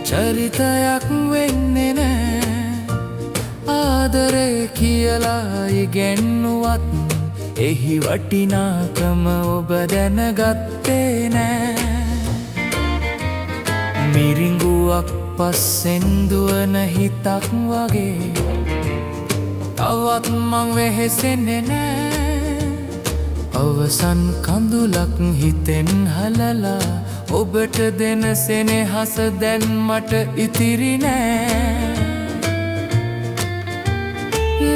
චරිතයක් වෙන්නේ නෑ. ආදරේ කියලා ඉගෙනුවත් එහි වටිනාකම ඔබ දැනගත්තේ නෑ. මිරිඟුවක් පස්සෙන් දුවන හිතක් වගේ තවත් මං වෙහෙසෙන්නේ නෑ. අවසන් කඳුලක් හිතෙන් හලලා ඔබට දෙන සෙනෙහස දැන් මට ඉතිරි නෑ.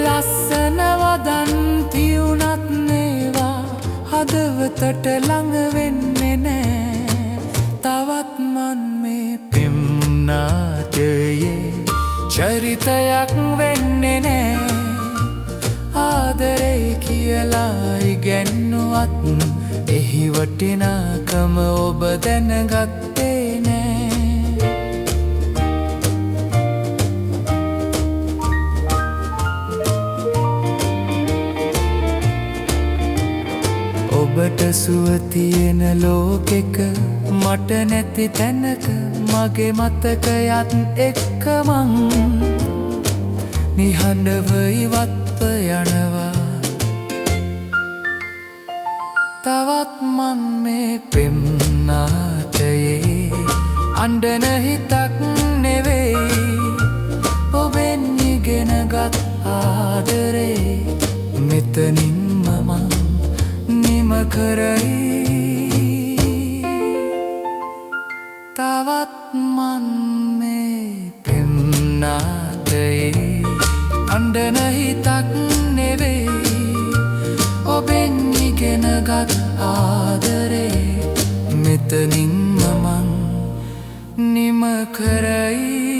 ලස්සන වදන් තියුණත් නේවා හදවතට ළඟ වෙන්නේ නෑ. තවත් මන් මේ පෙම් නාටයේ චරිතයක් වෙන්නේ නෑ. ආදරේ කියලා ඉගෙනුවත් එහි වටිනාකම ඔබ දැනගත්තේ නෑ. ඔබට සුව තියෙන ලෝකෙක මට නැති තැනක මගේ මතකයත් එක්ක මං නිහඬව ඉවත්ව යනවා. තවත් මන් මේ පෙම් නාටයේ අඬන හිතක් නෙවෙයි. ඔබෙන් ඉගෙනගත් ආදරේ මෙතනින්ම මං නිම කරයි. තවත් මන් මේ පෙම් නාටයේ අඬන හිතක් නෙවෙයි. ඔබෙන් ඉගෙනගත් ආදරේ මෙතනින්ම මං නිම කරයි.